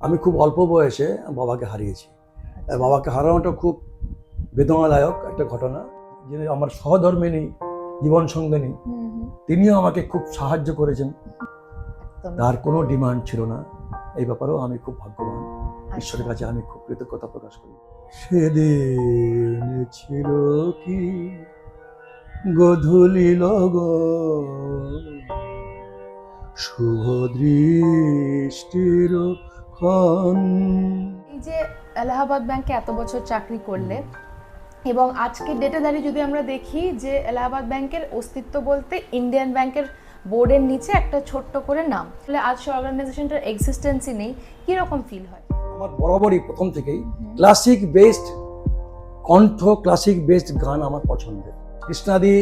আমি খুব অল্প বয়সে বাবাকে হারিয়েছি। বাবাকে হারানোটা খুব বেদনাদায়ক একটা ঘটনা। যিনি আমার সহধর্মিণী, জীবন সঙ্গিনী, তিনিও আমাকে খুব সাহায্য করেছেন। তার কোনো ডিমান্ড ছিল না। এই ব্যাপারেও আমি খুব ভাগ্যবান। ঈশ্বরের কাছে আমি খুব কৃতজ্ঞতা প্রকাশ করি। সেদিন ছিল কি গধূলি লগন, শুভ দৃষ্টির ক্ষণ। এই যে এলাহাবাদ ব্যাংকে এত বছর চাকরি করলে এবং আজকের ডেটে দাঁড়িয়ে যদি আমরা দেখি যে এলাহাবাদ ব্যাংকের অস্তিত্ব বলতে ইন্ডিয়ান ব্যাংকের বোর্ডের নিচে একটা ছোট্ট করে নাম, তাহলে আজ সে অর্গানাইজেশনটার এক্সিস্টেন্সই নেই, কিরকম ফিল হয়? আমার বরাবরই প্রথম থেকেই ক্লাসিক বেসড কণ্ঠ, ক্লাসিক বেসড গান আমার পছন্দের। কৃষ্ণাদি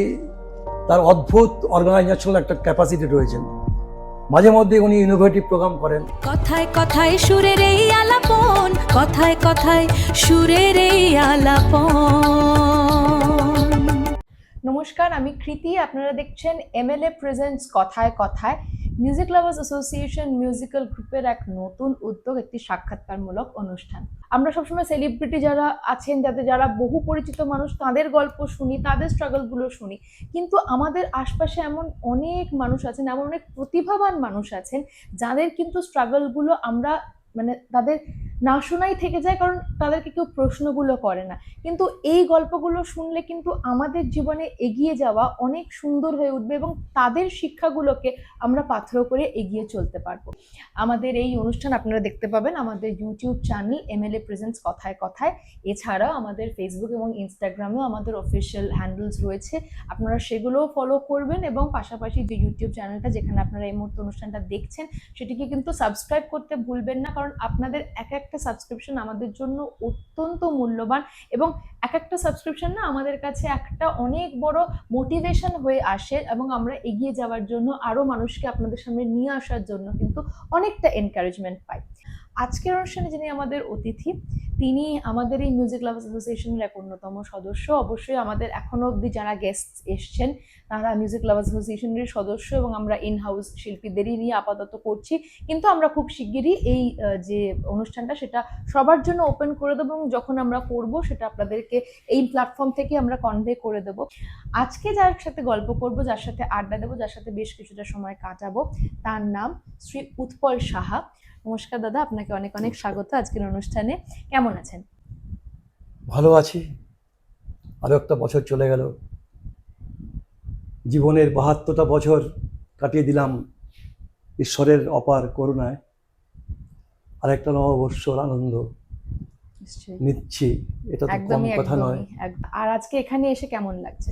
তার অদ্ভুত অর্গানাইজেশনাল একটা ক্যাপাসিটি রয়েছেন। মাঝে মধ্যে উনি ইনোভেটিভ প্রোগ্রাম করেন। কথায় কথায় সুরের এই আলাপন, কথায় কথায় সুরের এই আলাপন। নমস্কার, আমি কৃতি। আপনারা দেখছেন এমএলএ প্রেজেন্টস কথায় কথায়, মিউজিক লাভার্স অ্যাসোসিয়েশন মিউজিক্যাল গ্রুপের এক নতুন উদ্যোগ, একটি সাক্ষাৎকারমূলক অনুষ্ঠান। আমরা সবসময় সেলিব্রিটি যারা আছেন, যারা বহু পরিচিত মানুষ, তাদের গল্প শুনি, তাদের স্ট্রাগলগুলো শুনি, কিন্তু আমাদের আশপাশে এমন অনেক মানুষ আছেন, এমন অনেক প্রতিভাবান মানুষ আছেন যাদের কিন্তু স্ট্রাগলগুলো আমরা তাদের না শোনাই থেকে যায়, কারণ তাদেরকে কেউ প্রশ্নগুলো করে না। কিন্তু এই গল্পগুলো শুনলে কিন্তু আমাদের জীবনে এগিয়ে যাওয়া অনেক সুন্দর হয়ে উঠবে এবং তাদের শিক্ষাগুলোকে আমরা পাথেয় করে এগিয়ে চলতে পারবো। আমাদের এই অনুষ্ঠান আপনারা দেখতে পাবেন আমাদের ইউটিউব চ্যানেল এমএলএ প্রেজেন্টস কথায় কথায়। এছাড়াও আমাদের ফেসবুক এবং ইনস্টাগ্রামেও আমাদের অফিসিয়াল হ্যান্ডেলস রয়েছে, আপনারা সেগুলোও ফলো করবেন এবং পাশাপাশি যে ইউটিউব চ্যানেলটা যেখানে আপনারা এই মুহূর্তে অনুষ্ঠানটা দেখছেন সেটিকে কিন্তু সাবস্ক্রাইব করতে ভুলবেন না, কারণ আপনাদের এক একটা সাবস্ক্রিপশন আমাদের জন্য অত্যন্ত মূল্যবান এবং এক একটা সাবস্ক্রিপশন না আমাদের কাছে একটা অনেক বড় মোটিভেশন হয়ে আসে এবং আমরা এগিয়ে যাওয়ার জন্য, আরো মানুষকে আপনাদের সামনে নিয়ে আসার জন্য কিন্তু অনেকটা এনকারেজমেন্ট পাই। আজকের অনুষ্ঠানে যিনি আমাদের অতিথি, তিনি আমাদের এই মিউজিক লাভার্স অ্যাসোসিয়েশনের এক অন্যতম সদস্য। অবশ্যই আমাদের এখনো অবধি যারা গেস্ট এসছেন তারা মিউজিক লাভার্স অ্যাসোসিয়েশনের সদস্য এবং আমরা ইন হাউস শিল্পীদেরই নিয়ে আপাতত করছি, কিন্তু আমরা খুব শিগগিরই এই যে অনুষ্ঠানটা সেটা সবার জন্য ওপেন করে দেবো এবং যখন আমরা করব সেটা আপনাদেরকে এই প্ল্যাটফর্ম থেকে আমরা কনভে করে দেবো। আজকে যার সাথে গল্প করব, যার সাথে আড্ডা দেবো, যার সাথে বেশ কিছুটা সময় কাটাবো, তার নাম শ্রী উৎপল সাহা। নমস্কার দাদা, আপনাকে অনেক অনেক স্বাগত আজকের অনুষ্ঠানে। কেমন আছেন? ভালো আছি। আরো একটা বছর চলে গেল। জীবনের ৭২টা বছর কাটিয়ে দিলাম ঈশ্বরের অপার করুণায়। আরেকটা নববর্ষর আনন্দ নিচ্ছি, এটা তো কম কথা নয়। আর আজকে এখানে এসে কেমন লাগছে?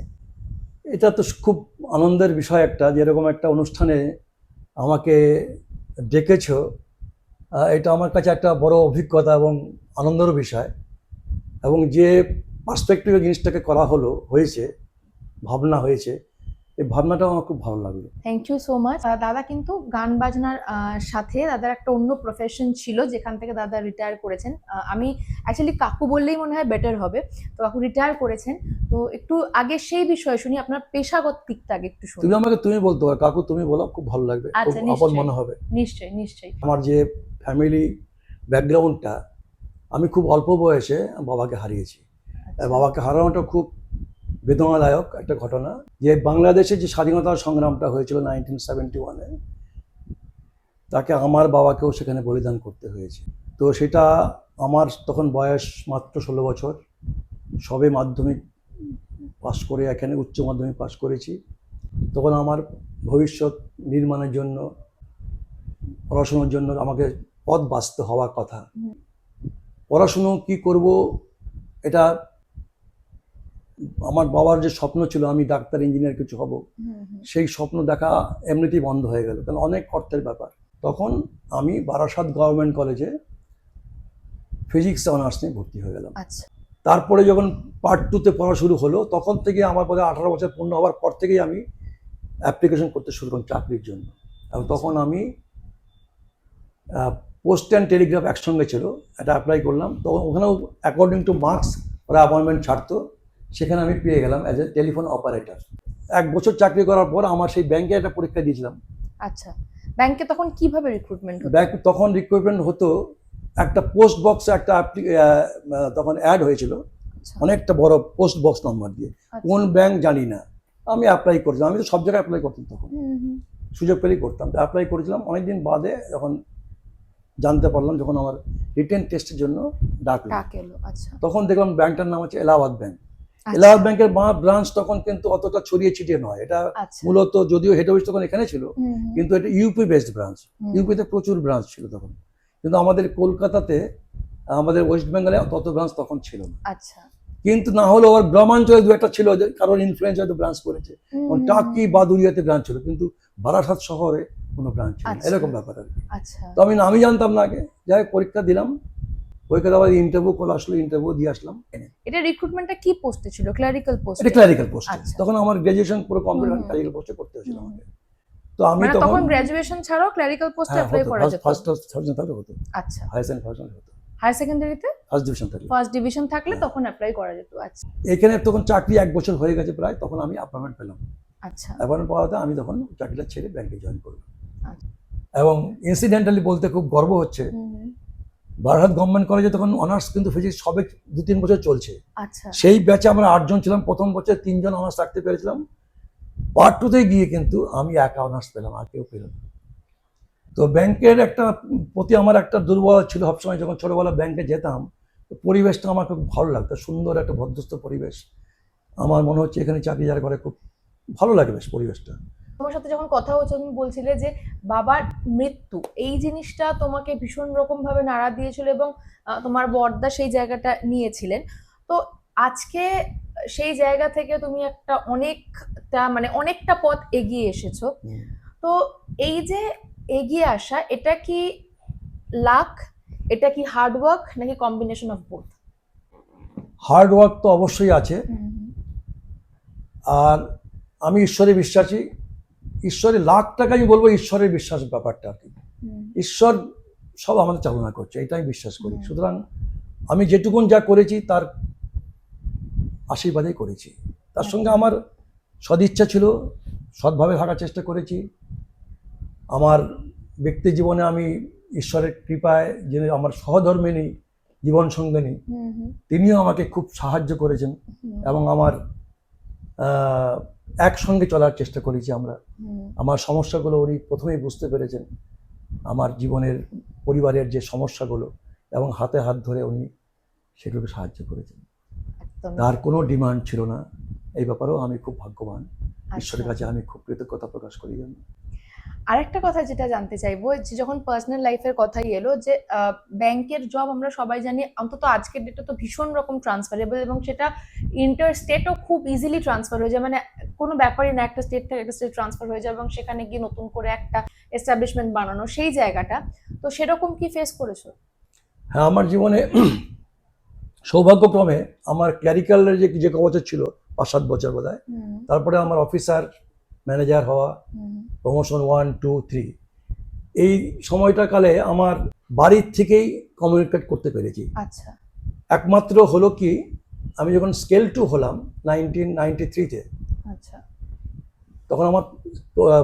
এটা তো খুব আনন্দের বিষয় একটা, যেরকম একটা অনুষ্ঠানে আমাকে ডেকেছো, এটা আমার কাছে একটা বড় অভিজ্ঞতা এবং আনন্দেরও বিষয়। এবং যে পার্সপেক্টিভে জিনিসটাকে করা হয়েছে, ভাবনা হয়েছে, এই ভাবনাটাও আমার খুব ভালো লাগলো। Thank you so much. দাদা কিন্তু গান বাজনার সাথে দাদার একটা অন্য প্রফেশন ছিল, যেখান থেকে দাদা রিটায়ার করেছেন। আমি অ্যাকচুয়ালি কাকু বললেই মনে হয় বেটার হবে, তো কাকু রিটায়ার করেছেন। তো একটু আগে সেই বিষয়ে শুনি, আপনার পেশাগত দিকটা আগে একটু শুনি। তুমি আমাকে তুমি বলতে পারো, কাকু তুমি বলো, খুব ভালো লাগবে, খুব আপন মনে হবে। নিশ্চয়ই নিশ্চয়ই। আমার যে ফ্যামিলি ব্যাকগ্রাউন্ডটা, আমি খুব অল্প বয়সে বাবাকে হারিয়েছি। বাবাকে হারানোটা খুব বেদনাদায়ক একটা ঘটনা। যে বাংলাদেশে যে স্বাধীনতার সংগ্রামটা হয়েছিল 1971-এ, তাকে আমার বাবাকেও সেখানে বলিদান করতে হয়েছে। তো সেটা আমার তখন বয়স মাত্র 16 বছর, সবে মাধ্যমিক পাশ করে এখানে উচ্চ মাধ্যমিক পাশ করেছি। তখন আমার ভবিষ্যৎ নির্মাণের জন্য, পড়াশোনার জন্য আমাকে পথ বাছতে হওয়ার কথা। পড়াশুনো কি করব, এটা আমার বাবার যে স্বপ্ন ছিল আমি ডাক্তার ইঞ্জিনিয়ার কিছু হব, সেই স্বপ্ন দেখা এমনিতেই বন্ধ হয়ে গেল, কারণ অনেক অর্থের ব্যাপার। তখন আমি বারাসাত গভর্নমেন্ট কলেজে ফিজিক্স অনার্স নিয়ে ভর্তি হয়ে গেলাম। তারপরে যখন পার্ট 2-তে পড়া শুরু হলো, তখন থেকে আমার বোধ হয় 18 বছর পূর্ণ হওয়ার পর থেকেই আমি অ্যাপ্লিকেশন করতে শুরু করলাম চাকরির জন্য। এবং তখন আমি পোস্ট অ্যান্ড টেলিগ্রাফ একসঙ্গে ছিল, এটা অ্যাপ্লাই করলাম। তখন ওখানেও অ্যাকর্ডিং টু মার্কস ওরা অ্যাপয়েন্টমেন্ট ছাড়তো, সেখানে আমি পেয়ে গেলাম অ্যাজ এ টেলিফোন অপারেটর। 1 বছর চাকরি করার পর আমার সেই ব্যাংকে একটা পরীক্ষা দিয়েছিলাম। আচ্ছা, ব্যাংকে তখন কিভাবে রিক্রুটমেন্ট হতো? ব্যাংক তখন রিক্রুটমেন্ট হতো একটা পোস্ট বক্সে একটা তখন অ্যাড হয়েছিল, আচ্ছা, অনেকটা বড় পোস্ট বক্স নম্বর দিয়ে। আচ্ছা। কোন ব্যাংক জানি না, আমি অ্যাপ্লাই করেছিলাম। আমি তো সব জায়গায় অ্যাপ্লাই করতাম তখন, হুম, হুম। সুযোগ পেলেই করতাম। তো অ্যাপ্লাই করেছিলাম, অনেকদিন বাদে যখন জানতে পারলাম, যখন আমার রিটেন টেস্টের জন্য ডাকলো, ডাক এলো, আচ্ছা। তখন দেখলাম ব্যাংকটার নাম হচ্ছে এলাহাবাদ ব্যাংক। আচ্ছা, এলাহাবাদ ব্যাংকের ব্রাঞ্চ তখন কিন্তু অতটা ছড়িয়ে ছিটিয়ে নয়, এটা আচ্ছা। মূলত, যদিও হেড অফিস তখন এখানে ছিল, হুম, হুম। কিন্তু এটা ইউপি বেসড ব্রাঞ্চ। হুম। ইউপিতে প্রচুর ব্রাঞ্চ ছিল তখন, কিন্তু আমাদের কলকাতাতে, আমাদের ওয়েস্ট বেঙ্গলে তত ব্রাঞ্চ তখন ছিল না। আচ্ছা। কিন্তু না হলেও ওর গ্রামাঞ্চলে দু একটা ছিল, যে কারোর ইনফ্লুয়েন্স হয়তো ব্রাঞ্চ করেছে। হুম, টাকি বাদুরিয়াতে ব্রাঞ্চ ছিল, কিন্তু বারাসাত শহরে কোনো ব্রাঞ্চ ছিল না, আচ্ছা। এরকম ব্যাপার আর কি। আচ্ছা। তো আমি জানতাম না আগে, যাই হোক পরীক্ষা দিলাম, পরীক্ষা দেওয়ার ইন্টারভিউ কল আসলো, ইন্টারভিউ দিয়ে আসলাম। এটা রিক্রুটমেন্টটা কি পোস্টে ছিল? ক্লারিক্যাল পোস্টে? এটা ক্লারিক্যাল পোস্টে, আচ্ছা। তখন আমার গ্রাজুয়েশন পুরো কমপ্লিট, হুম। ক্লারিক্যাল পোস্টে করতে হয়েছিল হুম। আমাকে। তো আমি মানে তখন, তখন গ্রাজুয়েশন ছাড়াও ক্লারিক্যাল পোস্টে হ্যাঁ অ্যাপ্লাই হতো, করা যেত? ফার্স্ট তাহলে হতো, আচ্ছা। হায়ার সেকেন্ড ফার্স্ট হতো, হায়ার সেকেন্ডারিতে ফার্স্ট ডিভিশন থাকলে। ফার্স্ট ডিভিশন থাকলে হ্যাঁ। তখন অ্যাপ্লাই করা যেত। আচ্ছা, এখানে তখন চাকরি 1 বছর হয়ে গেছে প্রায়, তখন আমি অ্যাপয়েন্টমেন্ট পেলাম। আচ্ছা। অ্যাপয়েন্টমেন্ট পাওয়াতে আমি তখন চাকরিটা ছেড়ে ব্যাংকে জয়েন করলাম। আচ্ছা। এবং ইনসিডেন্টালি বলতে খুব গর্ব হচ্ছে, হুম, হুম। বারাসাত গভর্নমেন্ট কলেজে তখন অনার্স কিন্তু ফিজিক্স সবে 2-3 বছর চলছে। আচ্ছা। সেই ব্যাচে আমরা 8 জন ছিলাম, প্রথম বছর 3 জন অনার্স রাখতে পেরেছিলাম। পার্ট 2-তে গিয়ে কিন্তু আমি একা অনার্স পেলাম, আর কেউ পেল না। তো ব্যাংকের একটা প্রতি আমার একটা দুর্বল ছিল সবসময়, যখন ছোটবেলা ব্যাংকে যেতাম, তো পরিবেশটা আমার খুব ভালো লাগতো, সুন্দর একটা ভদ্রস্থ পরিবেশ। আমার মনে হচ্ছে এখানে চাকরি যারা করে খুব ভালো লাগে বেশ পরিবেশটা। তোমার সাথে যখন কথা হচ্ছে তুমি বলছিলে যে বাবার মৃত্যু, এই জিনিসটা তোমাকে ভীষণ রকম ভাবে নাড়া দিয়েছিল এবং তোমার বড়দা সেই জায়গাটা নিয়েছিলেন। তো আজকে সেই জায়গা থেকে তুমি একটা অনেকটা পথ এগিয়ে এসেছো। তো এই যে এগিয়ে আসা, এটা কি লাক, এটা কি হার্ড ওয়ার্ক, নাকি combination of both? Hard work তো অবশ্যই আছে, আর আমি ঈশ্বরে বিশ্বাসী। ঈশ্বরের লাখ টাকা আমি বলবো ঈশ্বরের বিশ্বাস ব্যাপারটা আর কি। ঈশ্বর সব আমাদের চালনা করছে, এটা আমি বিশ্বাস করি। সুতরাং আমি যেটুকুন যা করেছি তার আশীর্বাদেই করেছি। তার সঙ্গে আমার সদিচ্ছা ছিল, সৎভাবে থাকার চেষ্টা করেছি। আমার ব্যক্তি জীবনে আমি ঈশ্বরের কৃপায়, যে আমার সহধর্মিণী জীবন সঙ্গিনী, তিনিও আমাকে খুব সাহায্য করেছেন এবং আমার একসঙ্গে চলার চেষ্টা করেছি আমরা। আমার সমস্যাগুলো উনি প্রথমেই বুঝতে পেরেছেন, আমার জীবনের পরিবারের যে সমস্যাগুলো, এবং হাতে হাত ধরে উনি সেগুলোকে সাহায্য করেছেন। তার কোনো ডিমান্ড ছিল না, এই ব্যাপারেও আমি খুব ভাগ্যবান। ঈশ্বরের কাছে আমি খুব কৃতজ্ঞতা প্রকাশ করি। আরেকটা কথা যেটা জানতে চাইবো, যে যখন পার্সোনাল লাইফের কথাই এলো, যে ব্যাংকের জব আমরা সবাই জানি, অন্তত আজকের ডেটে তো ভীষণ রকম ট্রান্সফারেবল, এবং সেটা ইন্টার স্টেটও খুব ইজিলি ট্রান্সফার হয়ে যায়। মানে কোনো ব্যাপারই না, একটা স্টেট থেকে একটা স্টেট ট্রান্সফার হয়ে যায় এবং সেখানে গিয়ে নতুন করে একটা এস্টাবলিশমেন্ট বানানো, সেই জায়গাটা। তো সেরকম কি ফেস করেছো? হ্যাঁ, আমার জীবনে সৌভাগ্যক্রমে আমার ক্লারিক্যালের যে বছর ছিল, 5-7 বছর বোধ হয়, তারপরে আমার অফিসার ম্যানেজার হওয়া, প্রমোশন 1, 2, 3, এই সময়টা কালে আমার বাড়ির থেকেই কমিউনিকেট করতে পেরেছি। আচ্ছা। একমাত্র হলো কি, আমি যখন স্কেল 2 হলাম 1993-তে, আচ্ছা। তখন আমার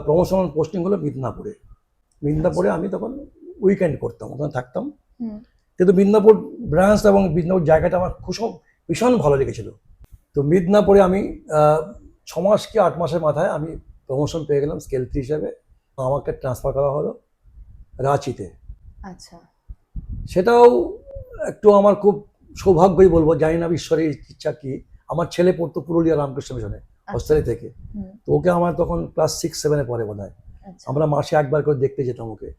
প্রমোশনাল পোস্টিং হলো মিদনাপুরে। আমি তখন উইকেন্ড করতাম, ওখানে থাকতাম। কিন্তু মিদনাপুর ব্রাঞ্চ এবং মিদনাপুর জায়গাটা আমার ভীষণ ভালো লেগেছিল। তো মিদনাপুরে আমি 6 মাস কি 8 মাসের মাথায় আমি প্রমোশন পেয়ে গেলাম স্কেল 3 হিসাবে। আমাকে ট্রান্সফার করা হলো রাঁচিতে। আচ্ছা। সেটাও একটু আমার খুব সৌভাগ্যই বলবো, জানি না ঈশ্বরের ইচ্ছা কি। আমার ছেলে পড়তো পুরুলিয়া রামকৃষ্ণ মিশনে, হোস্টেলে থেকে। তো ওকে আমার তখন ক্লাস 6-7-এ পড়ে বোধ হয়। আমরা মাসে একবার করে দেখতে যেতাম ওকে।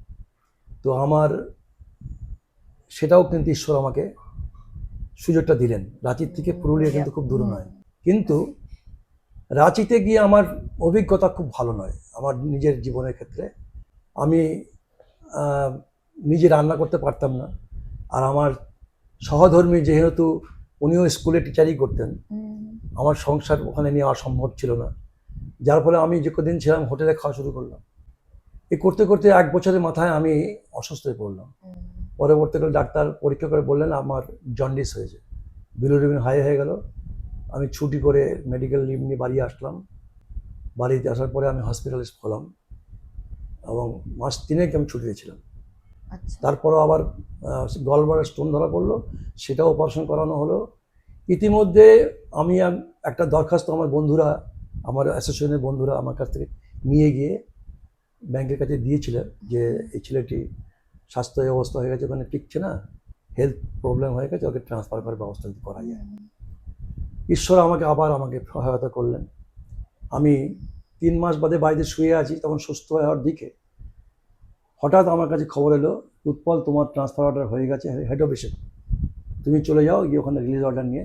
তো আমার সেটাও কিন্তু ঈশ্বর আমাকে সুযোগটা দিলেন। রাঁচির থেকে পুরুলিয়া কিন্তু খুব দূর নয়, কিন্তু রাঁচিতে গিয়ে আমার অভিজ্ঞতা খুব ভালো নয় আমার নিজের জীবনের ক্ষেত্রে। আমি নিজে রান্না করতে পারতাম না, আর আমার সহধর্মী যেহেতু উনিও স্কুলে টিচারই করতেন, আমার সংসার ওখানে নিয়ে অসম্ভব ছিল না। যার ফলে আমি যে কদিন ছিলাম হোটেলে খাওয়া শুরু করলাম। এই করতে করতে 1 বছরের মাথায় আমি অসুস্থ হয়ে পড়লাম। পরবর্তীকালে ডাক্তার পরীক্ষা করে বললেন আমার জন্ডিস হয়েছে, বিলিরুবিন হাই হয়ে গেল। আমি ছুটি করে মেডিকেল লিভ নিয়ে বাড়ি আসলাম। বাড়িতে আসার পরে আমি হসপিটালাইজড হলাম এবং মাস 3 আমি ছুটিতে ছিলাম। আচ্ছা। তারপরও আবার গলব্লাডার স্টোন ধরা পড়লো, সেটাও অপারেশন করানো হলো। ইতিমধ্যে আমি একটা দরখাস্ত আমার বন্ধুরা, আমার অ্যাসোসিয়েশনের বন্ধুরা আমার কাছ থেকে নিয়ে গিয়ে ব্যাংকের কাছে দিয়েছিলেন যে এই ছেলেটি স্বাস্থ্য অবস্থা হয়ে গেছে, ওখানে টিকছে না, হেলথ প্রবলেম হয়ে গেছে, ওকে ট্রান্সফার করার ব্যবস্থা যদি করা যায়। ঈশ্বর আমাকে সহায়তা করলেন। আমি 3 মাস বাদে বাড়িতে শুয়ে আছি, তখন সুস্থ হওয়ার দিকে হঠাৎ আমার কাছে খবর এলো, উৎপল তোমার ট্রান্সফার অর্ডার হয়ে গেছে হেড অফিসে, তুমি চলে যাও, গিয়ে ওখানে রিলিজ অর্ডার নিয়ে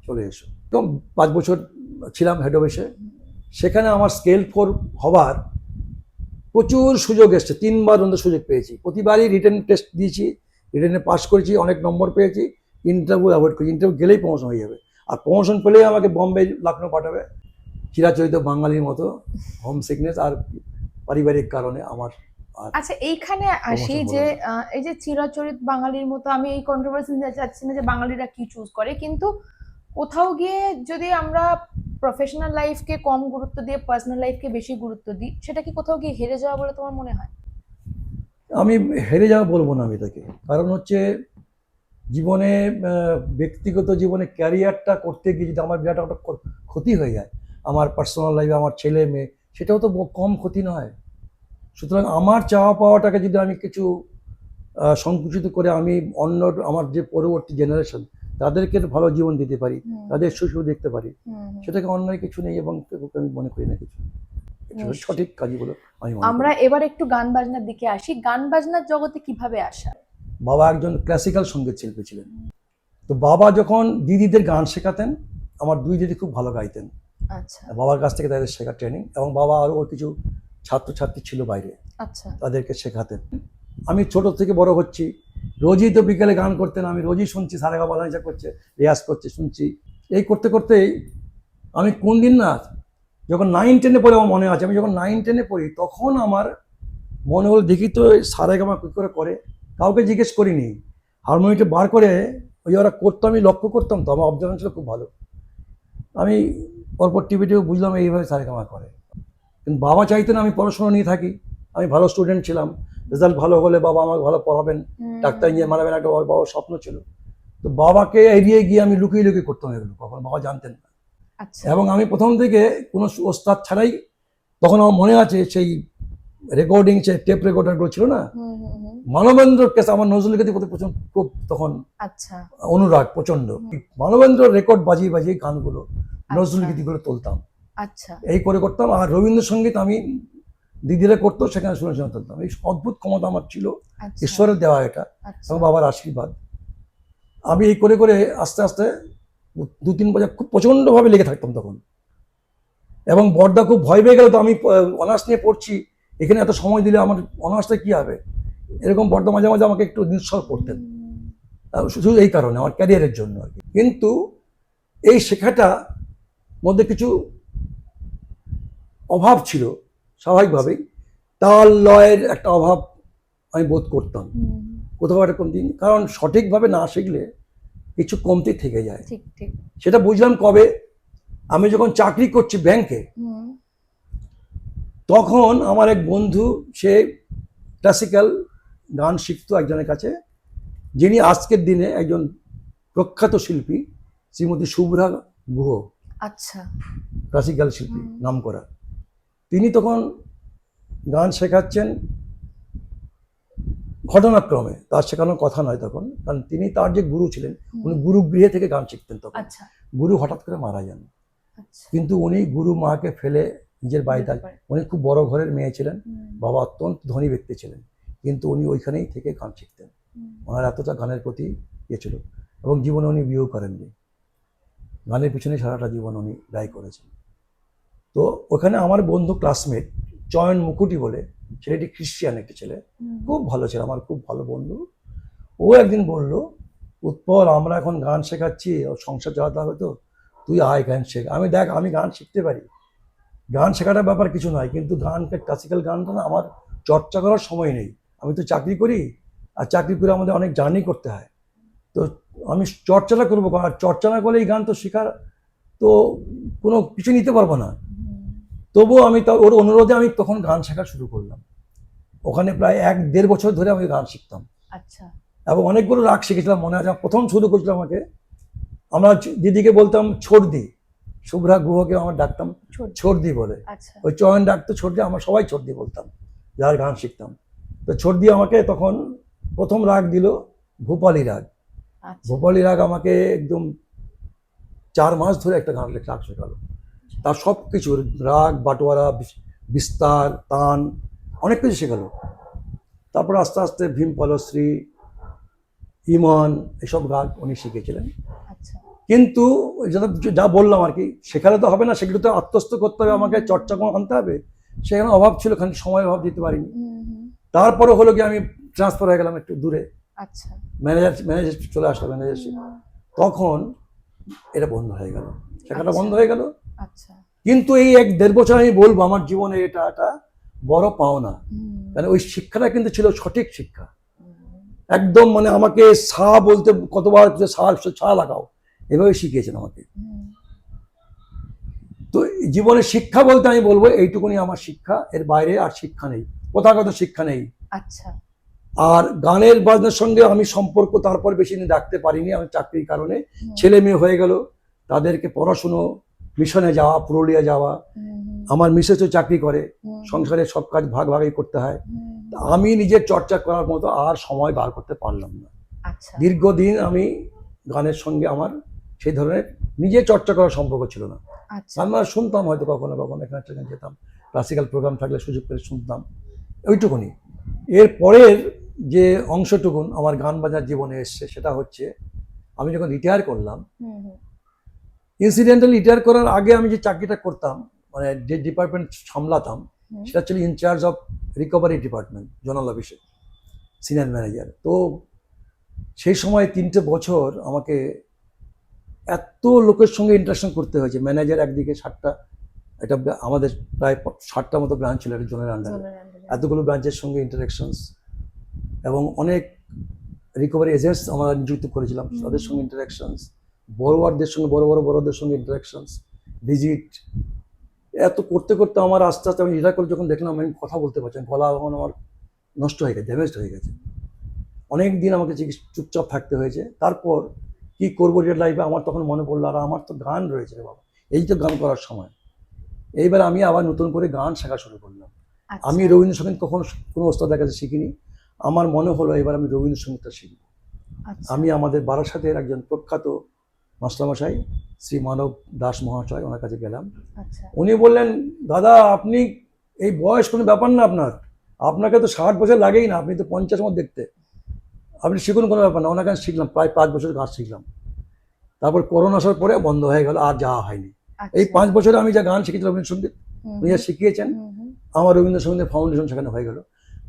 চলে এসো। তো 5 বছর ছিলাম হেড অফিসে। সেখানে আমার স্কেল 4 হবার প্রচুর সুযোগ এসছে, 3বার অন্তত সুযোগ পেয়েছি। প্রতিবারই রিটেন টেস্ট দিয়েছি, রিটেনে পাস করেছি, অনেক নম্বর পেয়েছি। ইন্টারভিউ অ্যাভয়েড করেছি, ইন্টারভিউ গেলেই প্রমোশন হয়ে যাবে, আর প্রমোশন পেলেই আমাকে বম্বে লখনৌ পাঠাবে। চিরাচরিত বাঙালির মতো হোম সিকনেস আর পারিবারিক কারণে আমার আচ্ছা, এইখানে আসি প্রমোশন যে হলো এই যে চিরাচরিত বাঙালির মতো, আমি এই কন্ট্রোভার্সি যাচ্ছি না যে বাঙালিরা কি চুজ করে, কিন্তু কোথাও গিয়ে যদি আমরা প্রফেশনাল লাইফকে কম গুরুত্ব দিয়ে পার্সোনাল লাইফকে বেশি গুরুত্ব দিই, সেটা কি কোথাও গিয়ে হেরে যাওয়া বলে তোমার মনে হয়? আমি হেরে যাওয়া বলবো না আমি তাকে, কারণ হচ্ছে জীবনে ব্যক্তিগত জীবনে ক্যারিয়ারটা করতে গিয়ে যদি আমার বিরাট একটা ক্ষতি হয়ে যায়, আমার পার্সোনাল লাইফে আমার ছেলে মেয়ে, সেটাও তো কম ক্ষতি নয়। সুতরাং আমার চাওয়া পাওয়াটাকে যদি আমি কিছু সংকুচিত করে আমি অন্য আমার যে পরবর্তী জেনারেশন তাদেরকে ভালো জীবন দিতে পারি, তাদের সুখ দেখতে পারি, সেটাকে অন্যায় কিছু নেই, এবং আমি মনে করি না কিছু সঠিক কাজই বলে আমি মনে করি। আমরা এবার একটু গান বাজনার দিকে আসি। গান বাজনার জগতে কিভাবে আসা? বাবা একজন ক্লাসিক্যাল সঙ্গীত শিল্পী ছিলেন। তো বাবা যখন দিদিদের গান শেখাতেন, আমার 2 দিদি খুব ভালো গাইতেন। আচ্ছা বাবার কাছ থেকে তাদের শেখা ট্রেনিং, এবং বাবা আরও কিছু ছাত্রছাত্রী ছিল বাইরে, আচ্ছা তাদেরকে শেখাতেন। আমি ছোট থেকে বড় হচ্ছি, রোজই তো বিকেলে গান করতেন, আমি রোজই শুনছি সারেগামা বাজনা করছে, রেয়াজ করছে, শুনছি। এই করতে করতেই আমি কোন দিন না, যখন 9-10-এ পড়ে আমার মনে আছে, আমি যখন 9-10-এ পড়ি তখন আমার মনে হলো দেখি তো সারেগামা কী করে, কাউকে জিজ্ঞেস করিনি, হারমোনিয়ামটা বার করে ওই ওরা করতো, আমি লক্ষ্য করতাম, তো আমার অবজারভেশন ছিল খুব ভালো। আমি পরপর টিভিতেও বুঝলাম এইভাবে সারেগামা করে। কিন্তু বাবা চাইতেন আমি পড়াশোনা নিয়ে থাকি, আমি ভালো স্টুডেন্ট ছিলাম, রেজাল্ট ভালো হলে বাবা আমাকে ভালো পড়াবেন, ডাক্তার ইঞ্জিনিয়ার বানাবেন, একটা বাবার স্বপ্ন ছিল। তো বাবাকে এড়িয়ে গিয়ে আমি লুকিয়ে লুকিয়ে করতাম এগুলো, কখন বাবা জানতেন না। আচ্ছা এবং আমি প্রথম থেকে কোনো ওস্তাদ ছাড়াই, তখন আমার মনে আছে সেই রেকর্ডিং, সেই টেপ রেকর্ডারগুলো ছিল না, মানবেন্দ্রর কাছে আমার নজরুলের প্রতি প্রচুর খুব তখন আচ্ছা অনুরাগ প্রচন্ড। মানবেন্দ্র রেকর্ড বাজিয়ে বাজিয়ে গানগুলো, নজরুল গীতিগুলো তুলতাম, আচ্ছা এই করে করতাম। আর রবীন্দ্রসঙ্গীত আমি দিদিরা করতো, সেখানে শুনে শুনে তুলতাম। এই অদ্ভুত ক্ষমতা আমার ছিল, আচ্ছা ঈশ্বরের দেওয়া এটা, আচ্ছা এবং বাবার আশীর্বাদ। আমি এই করে করে আস্তে আস্তে 2-3 বছর খুব প্রচণ্ডভাবে লেগে থাকতাম তখন। এবং বড়দা খুব ভয় পেয়ে গেল, তো আমি অনার্স নিয়ে পড়ছি, এখানে এত সময় দিলে আমার অনার্সটা কী হবে, এরকম বড়দা মাঝে মাঝে আমাকে একটু নিঃসর করতেন, শুধু এই কারণে আমার ক্যারিয়ারের জন্য আর কি। কিন্তু এই শেখাটা মধ্যে কিছু অভাব ছিল স্বাভাবিকভাবেই, তাল লয়ের একটা অভাব আমি বোধ করতাম কোথাও একটা কমতি, কারণ সঠিকভাবে না শিখলে কিছু কমতি থেকে যায়। ঠিক ঠিক সেটা বুঝলাম কবে, আমি যখন চাকরি করছি ব্যাংকে, তখন আমার এক বন্ধু, সে ক্লাসিক্যাল গান শিখতো একজনের কাছে, যিনি আজকের দিনে একজন প্রখ্যাত শিল্পী, শ্রীমতী শুভ্রা গুহ, আচ্ছা ক্লাসিক্যাল শিল্পী নামকরা। তিনি তখন গান শেখাচ্ছেন ঘটনাক্রমে, তার শেখানোর কথা নয় তখন, কারণ তিনি তার যে গুরু ছিলেন, উনি গুরুগৃহে থেকে গান শিখতেন তখন। আচ্ছা গুরু হঠাৎ করে মারা যান, আচ্ছা কিন্তু উনি গুরু মাকে ফেলে নিজের বাড়িতে, উনি খুব বড় ঘরের মেয়ে ছিলেন, বাবা অত্যন্ত ধনী ব্যক্তি ছিলেন, কিন্তু উনি ওইখানেই থেকে গান শিখতেন। ওনার এতটা গানের প্রতি ইয়ে ছিল, এবং জীবনে উনি বিয়েও করেননি, গানের পিছনে সারাটা জীবন উনি ব্যয় করেছেন। তো ওখানে আমার বন্ধু ক্লাসমেট চয়ন মুকুটি বলে ছেলেটি, খ্রিস্টিয়ান একটি ছেলে, খুব ভালো ছিল, আমার খুব ভালো বন্ধু। ও একদিন বলল, উৎপল আমরা এখন গান শেখাচ্ছি, সংসার চালাতে হবে, তো তুই আয় গান শেখ। আমি দেখ, আমি গান শিখতে পারি, গান শেখাটার ব্যাপার কিছু নয়, কিন্তু গানকে ক্লাসিক্যাল গানটা না আমার চর্চা করার সময় নেই, আমি তো চাকরি করি, আর চাকরি করে আমাদের অনেক জার্নি করতে হয়, তো আমি চর্চাটা করবো, আর চর্চা না করলে এই গান তো শেখার তো কোনো কিছু নিতে পারবো না। তবুও আমি ওর অনুরোধে আমি তখন গান শেখা শুরু করলাম, ওখানে প্রায় 1-1.5 বছর ধরে আমি গান শিখতাম আচ্ছা এবং অনেকগুলো রাগ শিখেছিলাম। মনে আছে প্রথম শুরু করছিলাম আমাকে, আমরা দিদিকে বলতাম ছোটদি, শুভ্রা গুহকে আমার ডাকতাম ছোট ছোটদি বলে, আচ্ছা ওই চয়ন ডাকতো ছোটদি, আমরা সবাই ছোটদি বলতাম যার গান শিখতাম। তো ছোটদি আমাকে তখন প্রথম রাগ দিল ভূপালী রাগ। আচ্ছা ভূপালী রাগ আমাকে একদম 4 মাস ধরে একটা গান রাগ শেখালো। তার সব কিছু রাগ, বাটোয়ারা, বিস্তার, তান, অনেক কিছু শেখালো। তারপর আস্তে আস্তে ভীম পলশ্রী, ইমন, এসব গান উনি শিখেছিলেন। আচ্ছা কিন্তু যা বললাম আর কি, শেখালে তো হবে না, সেগুলো তো আত্মস্থ করতে হবে, আমাকে চর্চা করে আনতে হবে। সেখানে অভাব ছিল, খালি সময়ের অভাব দিতে পারিনি। তারপরে হলো কি আমি ট্রান্সফার হয়ে গেলাম একটু দূরে, আচ্ছা ম্যানেজার চলে আসলো, ম্যানেজারশিপ। তখন এটা বন্ধ হয়ে গেল, শেখাটা আচ্ছা। বন্ধ হয়ে গেল। আচ্ছা কিন্তু এই 1-1.5 বছর আমি বলবো আমার জীবনে এটা একটা বড় পাওনা। কারণ ওই শিক্ষাটা কিন্তু ছিল সঠিক শিক্ষা, একদম মানে আমাকে সা বলতে কতবার সা লাগাও এভাবে শিখিয়েছেন আমাকে। তো জীবনে শিক্ষা বলতে আমি বলবো এইটুকুনি আমার শিক্ষা, এর বাইরে আর শিক্ষা নেই, প্রথাগত শিক্ষা নেই। আচ্ছা আর গানের বাজনার সঙ্গে আমি সম্পর্ক তারপর বেশি দিন রাখতে পারিনি, আমি চাকরির কারণে। ছেলে মেয়ে হয়ে গেল, তাদেরকে পড়াশুনো, মিশনে যাওয়া, পুরুলিয়া যাওয়া, আমার মিসেসও চাকরি করে, সংসারের সব কাজ ভাগ ভাগই করতে হয়। আমি নিজের চর্চা করার মতো আর সময় বার করতে পারলাম না। আচ্ছা দীর্ঘদিন আমি গানের সঙ্গে আমার সেই ধরনের নিজে চর্চা করার সম্পর্ক ছিল না। আচ্ছা আমরা শুনতাম হয়তো কখনো কখনো, এখানে সেখানে যেতাম, ক্লাসিক্যাল প্রোগ্রাম থাকলে সুযোগ করে শুনতাম, ওইটুকুনি। এর পরের যে অংশটুকুন আমার গান বাজার জীবনে এসছে সেটা হচ্ছে আমি যখন রিটায়ার করলাম। ইনসিডেন্টালি রিটায়ার করার আগে আমি যে চাকরিটা করতাম, মানে যে ডিপার্টমেন্ট সামলাতাম, সেটা ছিল incharge of recovery department, zonal অফিসে সিনিয়র ম্যানেজার। তো সেই সময় 3টে বছর আমাকে এত লোকের সঙ্গে ইন্টারাকশন করতে হয়েছে। ম্যানেজার একদিকে 7টা, এটা আমাদের প্রায় 60টা মতো ব্রাঞ্চ ছিল একটা জোনের আন্ডারে, এতগুলো ব্রাঞ্চের সঙ্গে ইন্টারাকশনস, এবং অনেক রিকভারি এজেন্টস আমরা নিযুক্ত করেছিলাম, তাদের সঙ্গে ইন্টারাকশনস, বড়োয়ারদের সঙ্গে বড়োদের সঙ্গে ইন্টারাকশনস, ভিজিট, এত করতে করতে আমার আস্তে আস্তে আমি রিটায়ার করে যখন দেখলাম আমি কথা বলতে পারছি না, গলা এখন আমার নষ্ট হয়ে গেছে, ড্যামেজড হয়ে গেছে। অনেক দিন আমাকে চুপচাপ থাকতে হয়েছে। তারপর কি করবো যে লাইফে, আমার তখন মনে পড়লো আর আমার তো গান রয়েছে রে বাবা, এই তো গান করার সময়। এইবার আমি আবার নতুন করে গান শেখা শুরু করলাম। আমি রবীন্দ্রসঙ্গীত কখনো কোনো ওস্তাদের কাছে শিখিনি। আমার মনে হলো এবার আমি রবীন্দ্রসঙ্গীতটা শিখব। আমি আমাদের বারাসাতের একজন প্রখ্যাত মাস্টারমশাই শ্রী মানব দাস মহাশয়, ওনার কাছে গেলাম। উনি বললেন, দাদা আপনি এই বয়স কোনো ব্যাপার না, আপনাকে তো 60 বছর লাগেই না, আপনি তো 50 মতো দেখতে, আপনি শিখুন, কোনো ব্যাপার না। ওনার কাছে শিখলাম, প্রায় 5 বছর গান শিখলাম। তারপর করোনা আসার পরে বন্ধ হয়ে গেল, আর যাওয়া হয়নি। এই 5 বছরে আমি যা গান শিখেছি রবীন্দ্রসঙ্গীত, উনি যা শিখিয়েছেন, আমার রবীন্দ্রসঙ্গীতের ফাউন্ডেশন সেখানে হয়ে গেল।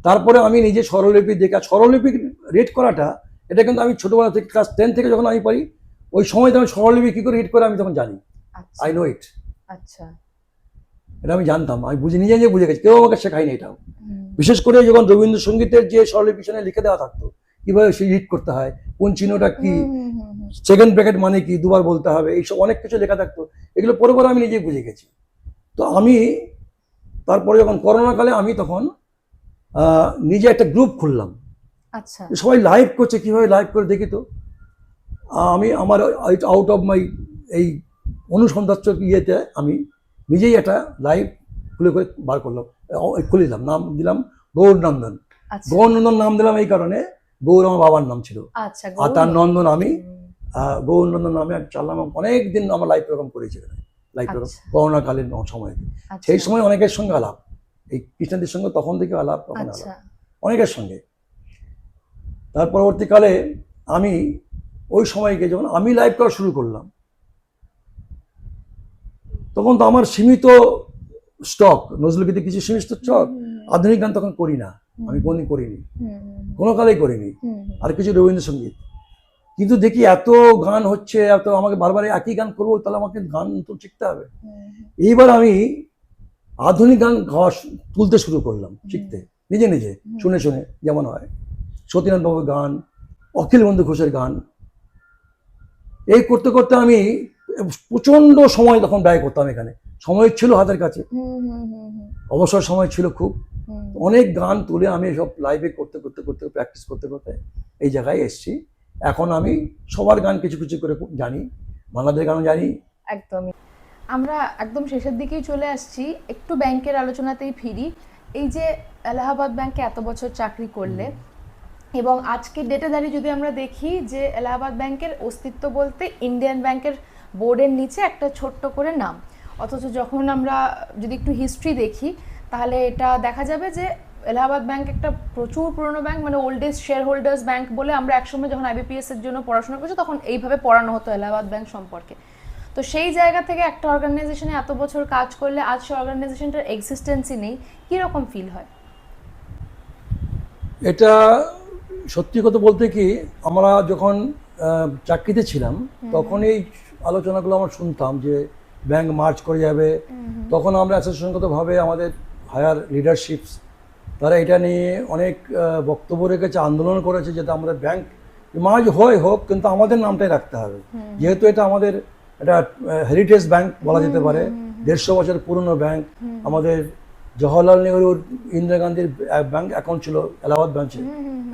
তারপরে আমি নিজে স্বরলিপি দেখা, স্বরলিপি রিড করাটা, এটা কিন্তু আমি ছোটবেলা থেকে ক্লাস 10 থেকে যখন আমি পারি, ওই সময় তো আমি স্বরলিপি কী করে রিড করে আমি তখন জানি, আই নো ইট। আচ্ছা এটা আমি জানতাম, আমি নিজে বুঝে গেছি, কেউ আমাকে শেখায়নি এটাও। বিশেষ করে যখন রবীন্দ্রসঙ্গীতের যে স্বরলিপি পিছনে লিখে দেওয়া থাকতো, কিভাবে সে রিড করতে হয়, কোন চিহ্নটা কি, সেকেন্ড ব্র্যাকেট মানে কি, দুবার বলতে হবে, এইসব অনেক কিছু লেখা থাকতো, এগুলো পরে পরে আমি নিজেই বুঝে গেছি। তো আমি তারপরে যখন করোনাকালে আমি তখন নিজে একটা গ্রুপ খুললাম। আচ্ছা সবাই লাইভ করছে, কিভাবে লাইভ করে দেখি। তো আমি আমার আউট অফ মাই এই অনুসন্ধান ইয়েতে আমি নিজেই একটা লাইভ খুলে বার করলাম, খুলে দিলাম, নাম দিলাম গৌরনন্দন। গৌরনন্দন নাম দিলাম এই কারণে, গৌর আমার বাবার নাম ছিল, আর তার নন্দন আমি, গৌরনন্দন নামে আমি চাললাম। অনেক দিন আমার লাইভ প্রোগ্রাম করেছি, লাইভ প্রোগ্রাম করোনাকালীন সময়। সেই সময় অনেকের সঙ্গে আলাপ, এই কৃষ্ণদের সঙ্গে তখন থেকে আলাপ, তখন আলাপ অনেকের সঙ্গে। তার পরবর্তীকালে আমি ওই সময়কে যখন আমি লাইভ করা শুরু করলাম, তখন তো আমার সীমিত স্টক, নজরুলগীতি কিছু সীমিত স্টক, আধুনিক গান তখন করি না, আমি কোনদিন করিনি, কোনো কালেই করিনি, আর কিছু রবীন্দ্রসঙ্গীত। কিন্তু দেখি এত গান হচ্ছে, এত আমাকে বারবার একই গান করবো, তাহলে আমাকে গান তো শিখতে হবে। এইবার আমি আধুনিক গান তুলতে শুরু করলাম, শিখতে নিজে নিজে, শুনে শুনে, যেমন হয় সতীনাথ বাবুর গান, অখিল বন্ধু ঘোষের গান। এই করতে করতে আমি প্রচন্ড সময় তখন ব্যয় করতাম, এখানে সময় ছিল হাতের কাছে, অবসর সময় ছিল খুব। হুম। অনেক গান তুলে আমি সব লাইভে করতে করতে করতে প্র্যাকটিস করতে করতে এই জায়গায় এসেছি। এখন আমি সবার গান কিছু কিছু করে জানি, বাংলাদেশ গানও জানি। একদমই। আমরা একদম শেষের দিকেই চলে আসছি, একটু ব্যাংকের আলোচনাতেই ফিরি। এই যে এলাহাবাদ ব্যাংকে এত বছর চাকরি করলে এবং আজকের ডেটে দাঁড়িয়ে যদি আমরা দেখি যে এলাহাবাদ ব্যাংকের অস্তিত্ব বলতে ইন্ডিয়ান ব্যাংকের বোর্ডের নিচে একটা ছোট্ট করে নাম, অথচ যখন আমরা যদি একটু হিস্ট্রি দেখি তাহলে এটা দেখা যাবে যে এলাহাবাদ ব্যাংক একটা প্রচুর পুরনো ব্যাংক, মানে ওল্ডেস্ট শেয়ার হোল্ডার্স ব্যাংক বলে আমরা একসময় যখন আইবিপিএস এর জন্য পড়াশোনা করছি তখন এইভাবে পড়ানো হতো এলাহাবাদ ব্যাংক সম্পর্কে। তো সেই জায়গা থেকে একটা অর্গানাইজেশনে এত বছর কাজ করলে আজ সেই অর্গানাইজেশনটার এক্সিস্টেন্সই নেই, কীরকম ফিল হয়? এটা সত্যি কথা বলতে কি, আমরা যখন চাকরিতে ছিলাম তখন এই আলোচনাগুলো আমরা শুনতাম যে ব্যাংক মার্জ করে যাবে। তখন আমরা অ্যাসোসিয়েশনগতভাবে আমাদের হায়ার লিডারশিপস তারা এটা নিয়ে অনেক বক্তব্য রেখেছে, আন্দোলন করেছে যাতে আমাদের ব্যাংক মার্জ হোক কিন্তু আমাদের নামটাই রাখতে হবে, যেহেতু এটা আমাদের একটা হেরিটেজ ব্যাংক বলা যেতে পারে, 150 বছর পুরনো ব্যাংক। আমাদের জওহরলাল নেহরুর, ইন্দিরা গান্ধীর ব্যাংক অ্যাকাউন্ট ছিল এলাহাবাদ ব্রাঞ্চে,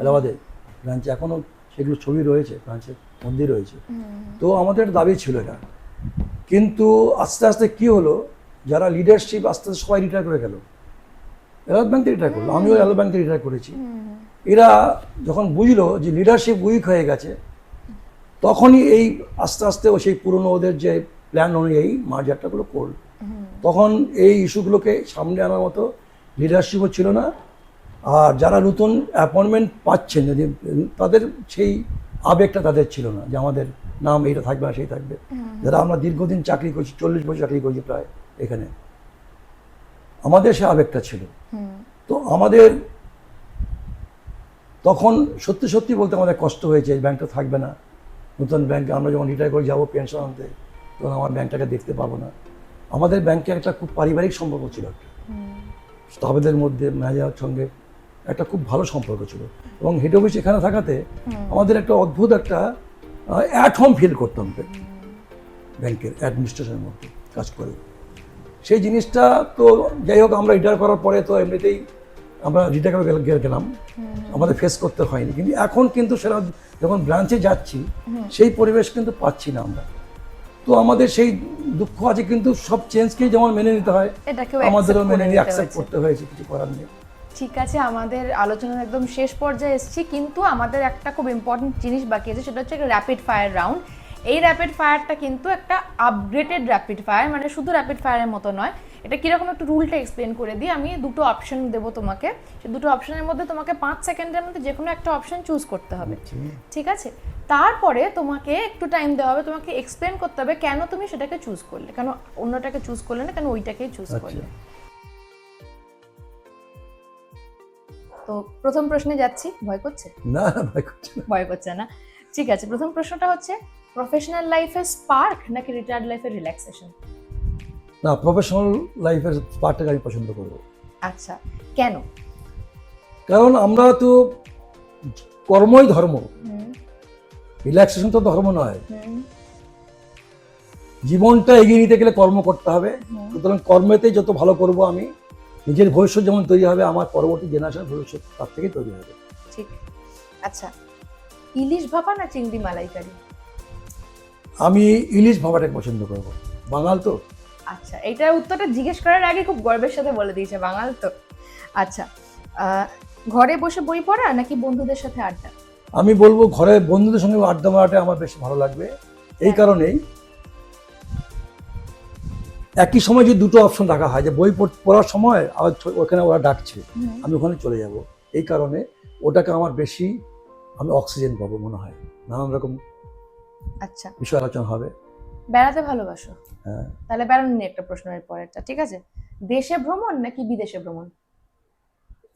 এলাহাবাদের ব্রাঞ্চে এখনও সেগুলো ছবি রয়েছে, ব্রাঞ্চের মধ্যেই রয়েছে। তো আমাদের দাবি ছিল এটা, কিন্তু আস্তে আস্তে কি হলো, যারা লিডারশিপ আস্তে আস্তে সবাই রিটায়ার করে গেল। এলাহাবাদ ব্যাংক থেকে রিটায়ার করলো, আমিও এলাহাবাদ ব্যাংক থেকে রিটায়ার করেছি। এরা যখন বুঝলো যে লিডারশিপ উইক হয়ে গেছে, তখনই এই আস্তে আস্তে সেই পুরনো ওদের যে প্ল্যান অনুযায়ী মার্জারটাগুলো করল। তখন এই ইস্যুগুলোকে সামনে আনার মতো লিডারশিপও ছিল না, আর যারা নতুন অ্যাপয়েন্টমেন্ট পাচ্ছেন যদি তাদের সেই আবেগটা তাদের ছিল না যে আমাদের নাম এইটা থাকবে না সেই থাকবে। যারা আমরা দীর্ঘদিন চাকরি করছি, 40 বছর চাকরি করছি প্রায় এখানে, আমাদের সে আবেগটা ছিল। তো আমাদের তখন সত্যি সত্যি বলতে আমাদের কষ্ট হয়েছে, এই ব্যাংকটা থাকবে না। নতুন ব্যাংকে আমরা যখন রিটায়ার করে যাবো পেনশন আনতে, তখন আমার ব্যাংকটাকে দেখতে পাবো না। আমাদের ব্যাংকে একটা খুব পারিবারিক সম্পর্ক ছিল, স্টাফেদের মধ্যে ম্যানেজারের সঙ্গে একটা খুব ভালো সম্পর্ক ছিল, এবং হেড অফিস এখানে থাকাতে আমাদের একটা অদ্ভুত একটা অ্যাট হোম ফিল করতাম ব্যাংকের অ্যাডমিনিস্ট্রেশনের মধ্যে কাজ করে। সেই জিনিসটা তো যাই হোক, আমরা রিটায়ার করার পরে তো এমনিতেই আমরা রিটায়ার করে গেলাম, আমাদের ফেস করতে হয়নি। কিন্তু এখন কিন্তু সেটা যখন ব্রাঞ্চে যাচ্ছি সেই পরিবেশ কিন্তু পাচ্ছি না আমরা। তো আমাদের সেই দুঃখ আছে, কিন্তু সব চেঞ্জকেই যেমন মেনে নিতে হয়, আমাদেরও মেনে নিয়ে অ্যাকসেপ্ট করতে হয়েছে, কিছু করার নেই। ঠিক আছে, আমাদের আলোচনার একদম শেষ পর্যায়ে এসেছি, কিন্তু আমাদের একটা খুব ইম্পর্টেন্ট জিনিস বাকি আছে, সেটা হচ্ছে একটা র্যাপিড ফায়ার রাউন্ড। এই র্যাপিড ফায়ারটা কিন্তু একটা আপগ্রেডেড র্যাপিড ফায়ার, মানে শুধু র্যাপিড ফায়ারের মতো নয়। এটা কীরকম একটু রুলটা এক্সপ্লেন করে দিই। আমি দুটো অপশন দেবো তোমাকে, সেই দুটো অপশনের মধ্যে তোমাকে 5 সেকেন্ডের মধ্যে যে কোনো একটা অপশন চুজ করতে হবে, ঠিক আছে? তারপরে তোমাকে একটু টাইম দেওয়া হবে, তোমাকে এক্সপ্লেন করতে হবে কেন তুমি সেটাকে চুজ করলে, কেন অন্যটাকে চুজ করলে না, কেন ওইটাকেই চুজ করলে। তো প্রথম প্রশ্নে যাচ্ছি, ভয় করছে? না, ভয় করছে না। ভয় করছে না, ঠিক আছে। প্রথম প্রশ্নটা হচ্ছে, প্রফেশনাল লাইফের স্পার্ক নাকি রিটায়ার্ড লাইফের রিল্যাক্সেশন? না, প্রফেশনাল লাইফের পার্টটাকে আমি পছন্দ করবো। আচ্ছা, কেন? কারণ আমরা তো কর্মই ধর্ম, রিল্যাক্সেশন তো ধর্ম নয়। জীবনটা এগিয়ে নিতে গেলে কর্ম করতে হবে, সুতরাং কর্মেতে যত ভালো করব আমি, নিজের ভবিষ্যৎ যেমন তৈরি হবে, আমার পরবর্তী জেনারেশন ভবিষ্যৎ তার থেকে তৈরি হবে। ঠিক। আচ্ছা, ইলিশ ভাপা না চিংড়ি মালাইকারি? আমি ইলিশ ভাপাটাকে পছন্দ করব, বাঙাল তো। আচ্ছা, এইটার উত্তরটা জিজ্ঞেস করার আগে খুব গর্বের সাথে বলে দিয়েছে, বাঙাল তো। আচ্ছা, ঘরে বসে বই পড়া নাকি বন্ধুদের সাথে আড্ডা? আমি বলবো ঘরে বন্ধুদের সঙ্গে আড্ডা মারাটা আমার বেশ ভালো লাগবে। এই কারণেই, একই সময় যে দুটো অপশন রাখা হয়, যে বই পড়ার সময় আবার ওখানে ওরা ডাকছে, আমি ওখানে চলে যাব, এই কারণে ওটাকে আমার বেশি, আমি অক্সিজেন পাবো মনে হয়, নানান রকম আচ্ছা, বিষয় আলোচনা হবে। বেড়াতে ভালোবাসো? হ্যাঁ। তাহলে বেড়ানো নিয়ে একটা প্রশ্ন এর পরেরটা, ঠিক আছে? দেশে ভ্রমণ নাকি বিদেশে ভ্রমণ?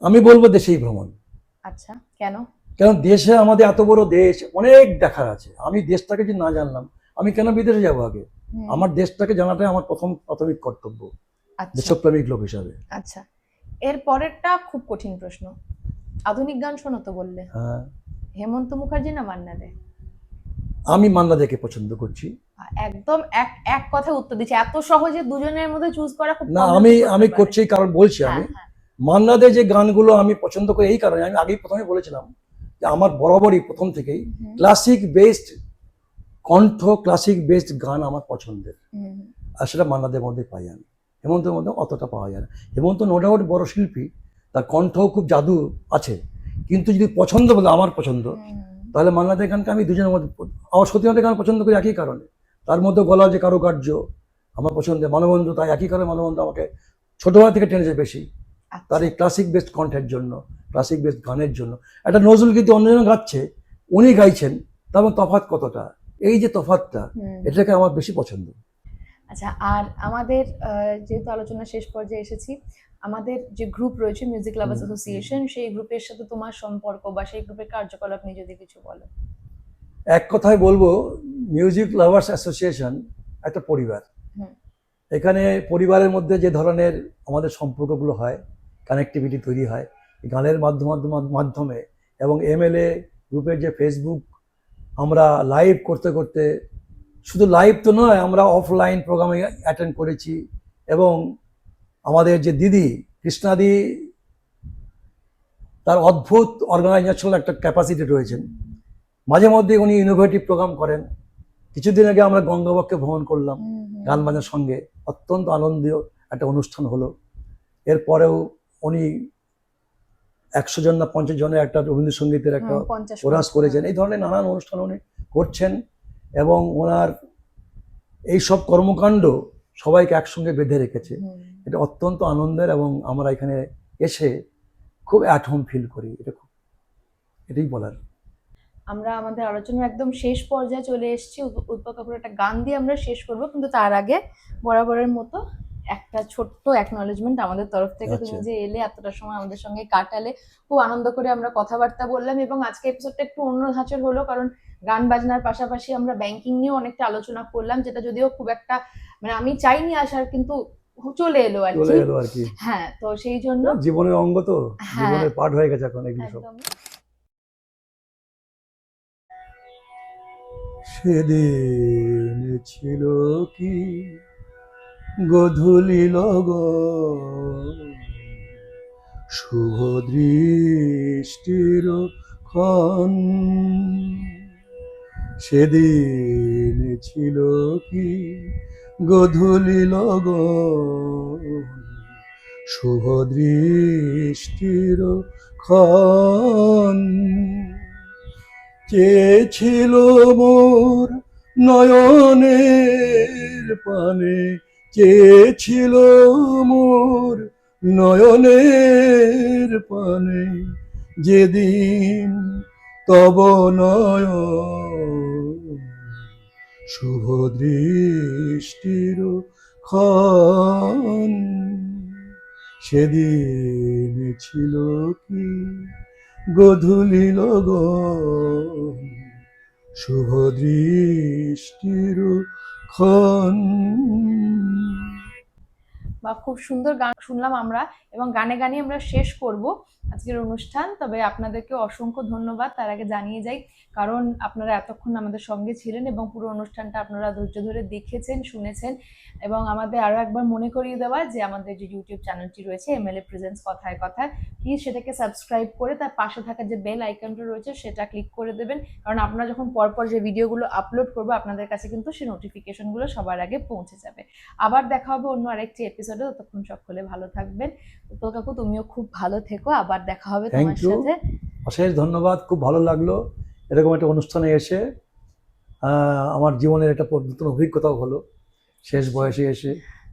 আমি বলবো দেশেই ভ্রমণ। আচ্ছা, কেন? কারণ দেশে, আমাদের এত বড় দেশ, অনেক দেখার আছে। আমি দেশটাকে যদি না জানলাম, আমি কেন বিদেশে যাবো? আগে আমার দেশটাকে জানাটাই আমার প্রাথমিক কর্তব্য দেশপ্রেমিক লোক হিসাবে। আচ্ছা, এর পরেরটা খুব কঠিন প্রশ্ন। আধুনিক গান শোনো তো বললে, হ্যাঁ। হেমন্ত মুখার্জি না মান্না দে? আমি মান্না দেকে পছন্দ করছি। একদম এক কথায় উত্তর দিচ্ছি, এত সহজে দুজনের মধ্যে চুজ করা খুব না, আমি করছি, কারণ বলছি আমি মান্না দের যে গানগুলো আমি পছন্দ করি এই কারণে, আমি আগেই প্রথমে বলেছিলাম যে আমার বরাবরই প্রথম থেকেই ক্লাসিক বেসড কণ্ঠ, ক্লাসিক বেসড গান আমার পছন্দের, আর সেটা মান্নাদের মধ্যে পাই আমি। হেমন্তের মধ্যে অতটা পাওয়া যায় না। হেমন্ত নো ডাউট বড় শিল্পী, তার কণ্ঠও খুব জাদু আছে, কিন্তু যদি পছন্দ বলে আমার পছন্দ, তাহলে মান্নাদের গানকে আমি দুজনের মধ্যে, আমার সত্যিকারের গান পছন্দ করি একই কারণে। তার মধ্যে গলার যে কারুকার্য আমার পছন্দের, মানবন্ধু তাই একই কারণে মানবন্ধু আমাকে ছোটবেলা থেকে টেনেছে বেশি, তার এই ক্লাসিক বেসড কণ্ঠের জন্য, ক্লাসিক বেসড গানের জন্য। একটা নজরুল গীতি অন্যজন গাচ্ছে, উনি গাইছেন, তার মধ্যে তফাৎ কতটা, এই যে তফাৎটা, এটাকে আমার বেশি পছন্দ। আচ্ছা, আর আমাদের যেহেতু আলোচনা শেষ পর্যায়ে এসেছি, আমাদের যে গ্রুপ রয়েছে মিউজিক লাভার্স অ্যাসোসিয়েশন, সেই গ্রুপের সাথে তোমার সম্পর্ক বা সেই গ্রুপের কার্যকলাপ নিয়ে যদি কিছু বলো। এক কথায় বলবো, মিউজিক লাভার্স অ্যাসোসিয়েশন একটা পরিবার। এখানে পরিবারের মধ্যে যে ধরনের আমাদের সম্পর্কগুলো হয়, কানেক্টিভিটি তৈরি হয় গানের মাধ্যমে, এবং এমএলএ গ্রুপের যে ফেসবুক, আমরা লাইভ করতে করতে, শুধু লাইভ তো নয়, আমরা অফলাইন প্রোগ্রামে অ্যাটেন্ড করেছি, এবং আমাদের যে দিদি কৃষ্ণাদি, তার অদ্ভুত অর্গানাইজেশনাল একটা ক্যাপাসিটি রয়েছেন, মাঝে মধ্যে উনি ইনোভেটিভ প্রোগ্রাম করেন। কিছুদিন আগে আমরা গঙ্গাবক্ষে ভ্রমণ করলাম গান বাজনার সঙ্গে, অত্যন্ত আনন্দীয় একটা অনুষ্ঠান হলো। এরপরেও উনি 100 জন না 50 জনের একটা রবীন্দ্রসঙ্গীতের একটা কোরাস করেছেন। এই ধরনের নানান অনুষ্ঠান উনি করছেন, এবং ওনার এইসব কর্মকাণ্ড সবাইকে একসঙ্গে বেঁধে রেখেছে। এটা অত্যন্ত আনন্দের, এবং আমরা এখানে এসে খুব অ্যাট হোম ফিল করি। এটাই বলার। আমরা আমাদের আলোচনার একদম শেষ পর্যায়ে চলে এসেছি। উৎপল কাপুর একটা গান দিয়ে আমরা শেষ করব, কিন্তু তার আগে বরাবরের মতো একটা ছোট্ট অ্যাকনলেজমেন্ট আমাদের তরফ থেকে। তুমি যে এলে, এতটা সময় আমাদের সঙ্গে কাটালে, খুব আনন্দ করে আমরা কথাবার্তা বললাম, এবং আজকে এপিসোডটা একটু অন্য ধাঁচের হলো, কারণ গান বাজনার পাশাপাশি আমরা ব্যাংকিং নিয়েও অনেকটা আলোচনা করলাম, যেটা যদিও খুব একটা, মানে আমি চাইনি আসার, কিন্তু চলে এলো আর কি। হ্যাঁ, তো সেই জন্য জীবনের অঙ্গ, তো জীবনের পার্ট হয়ে গেছে এখন এগুলো সব। সেদিন ছিল কি গধূলি লগন, শুভ দৃষ্টির ক্ষণ, সেদিন ছিল কি গধূলি লগন, শুভ দৃষ্টির ক্ষণ, চেয়েছিল মোর নয়নের পানে, চেয়েছিল মোর নয়নের পানে, যেদিন তব নয়ন, শুভ দৃষ্টির ক্ষণ, সেদিন ছিল কি গধূলি লগন, শুভ দৃষ্টির ক্ষণ। বা খুব সুন্দর গান শুনলাম আমরা, এবং গানে গানে আমরা শেষ করব আজকের অনুষ্ঠান। তবে আপনাদেরকে অসংখ্য ধন্যবাদ তার আগে জানিয়ে যাই, কারণ আপনারা এতক্ষণ আমাদের সঙ্গে ছিলেন এবং পুরো অনুষ্ঠানটা আপনারা ধৈর্য ধরে দেখেছেন, শুনেছেন, এবং আমাদের আরো একবার মনে করিয়ে দেওয়া যে আমাদের যে ইউটিউব চ্যানেলটি রয়েছে এমএলএ প্রেজেন্টস কথায় কথায়, প্লিজ সেটাকে সাবস্ক্রাইব করে তার পাশে থাকা যে বেল আইকনটা রয়েছে সেটা ক্লিক করে দেবেন, কারণ আপনারা যখন পরপর যে ভিডিওগুলো আপলোড করবো আপনাদের কাছে কিন্তু সেই নোটিফিকেশনগুলো সবার আগে পৌঁছে যাবে। আবার দেখা হবে অন্য আরেকটি এপিসোডে, ততক্ষণ সকলে ভালো থাকবেন। উৎপল কাকু, তুমিও খুব ভালো থেকো, আবার দেখা হবে তোমার সাথে। অশেষ ধন্যবাদ, খুব ভালো লাগলো এরকম একটা অনুষ্ঠানে এসে। আমার জীবনের একটা নতুন অভিজ্ঞতাও হলো শেষ বয়সে এসে,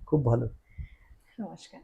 খুব ভালো। নমস্কার।